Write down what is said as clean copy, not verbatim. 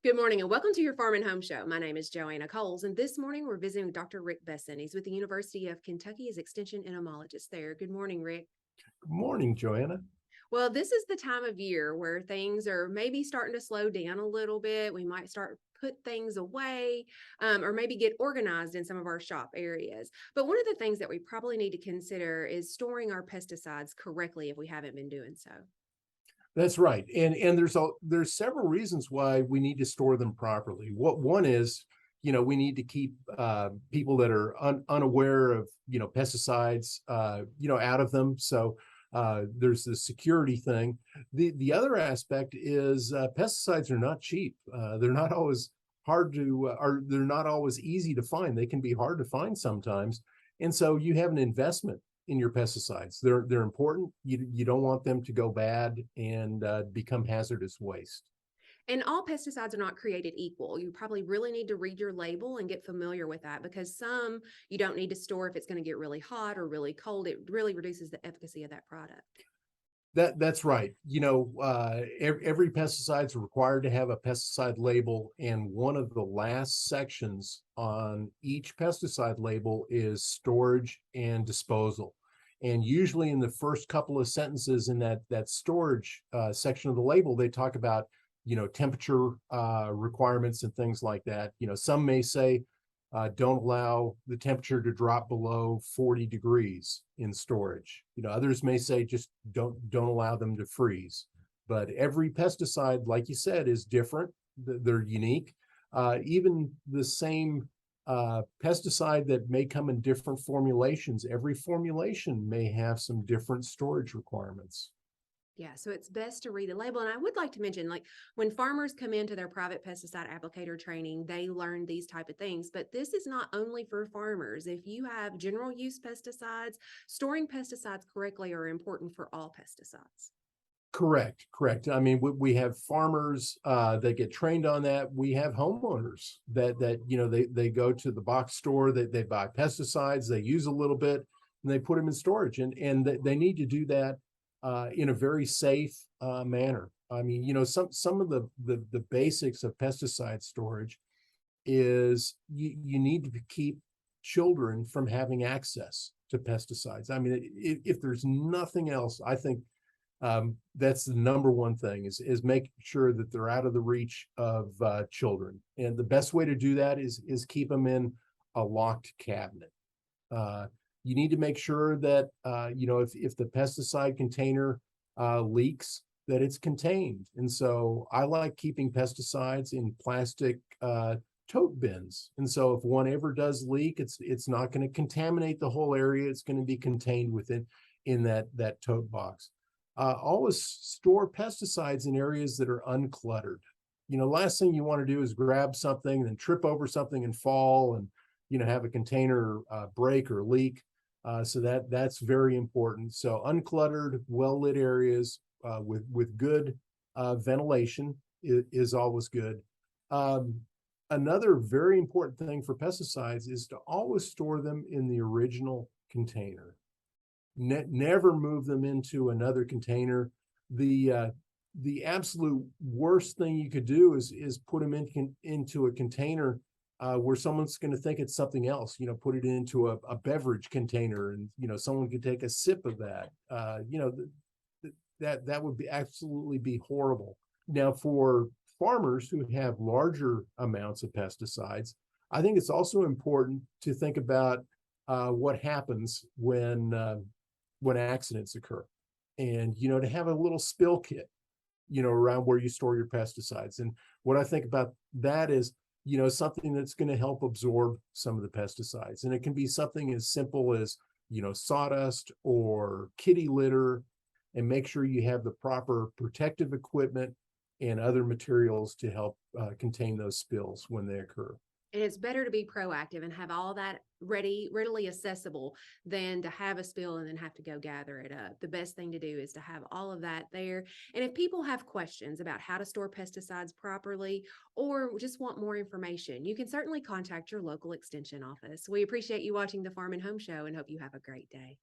Good morning and welcome to your Farm and Home Show. My name is Joanna Coles, and this morning we're visiting with Dr. Rick Besson. He's with the University of Kentucky as Extension Entomologist there. Good morning, Rick. Good morning, Joanna. Well, this is the time of year where things are maybe starting to slow down a little bit. We might start put things away or maybe get organized in some of our shop areas. But one of the things that we probably need to consider is storing our pesticides correctly if we haven't been doing so. That's right. And there's several reasons why we need to store them properly. What one is, we need to keep people that are unaware of, pesticides, out of them. So there's the security thing. The other aspect is pesticides are not cheap. They're not always hard to, or they're not always easy to find. They can be hard to find sometimes. And so you have an investment in your pesticides. They're important. You don't want them to go bad and become hazardous waste. And all pesticides are not created equal. You probably really need to read your label and get familiar with that because some you don't need to store if it's going to get really hot or really cold. It really reduces the efficacy of that product. That's right. Every pesticide is required to have a pesticide label, and one of the last sections on each pesticide label is storage and disposal. And usually, in the first couple of sentences in that storage section of the label, they talk about temperature requirements and things like that. Some may say don't allow the temperature to drop below 40 degrees in storage. Others may say just don't allow them to freeze. But every pesticide, like you said, is different. They're unique. Even the same pesticide that may come in different formulations, every formulation may have some different storage requirements. Yeah, so it's best to read the label. And I would like to mention, like when farmers come into their private pesticide applicator training, they learn these type of things. But this is not only for farmers. If you have general use pesticides, storing pesticides correctly are important for all pesticides. Correct. I mean, we have farmers that get trained on that. We have homeowners that they go to the box store, that they buy pesticides, they use a little bit, and they put them in storage, and they need to do that in a very safe manner. I mean, some of the basics of pesticide storage is you need to keep children from having access to pesticides. I mean, if there's nothing else, I think that's the number one thing is making sure that they're out of the reach of children. And the best way to do that is keep them in a locked cabinet. You need to make sure that if the pesticide container leaks, that it's contained. And so I like keeping pesticides in plastic tote bins. And so if one ever does leak, it's not going to contaminate the whole area. It's going to be contained within that tote box. Always store pesticides in areas that are uncluttered. Last thing you want to do is grab something and then trip over something and fall and have a container break or leak. So that's very important. So uncluttered, well-lit areas with good ventilation is always good. Another very important thing for pesticides is to always store them in the original container. Never move them into another container. The absolute worst thing you could do is put them into a container where someone's going to think it's something else. Put it into a beverage container, and someone could take a sip of that. That would be absolutely be horrible. Now, for farmers who have larger amounts of pesticides, I think it's also important to think about what happens when accidents occur, and to have a little spill kit around where you store your pesticides. And what I think about that is something that's going to help absorb some of the pesticides, and it can be something as simple as sawdust or kitty litter, and make sure you have the proper protective equipment and other materials to help contain those spills when they occur. And it's better to be proactive and have all that readily accessible than to have a spill and then have to go gather it up. The best thing to do is to have all of that there. And if people have questions about how to store pesticides properly or just want more information, you can certainly contact your local extension office. We appreciate you watching the Farm and Home Show and hope you have a great day.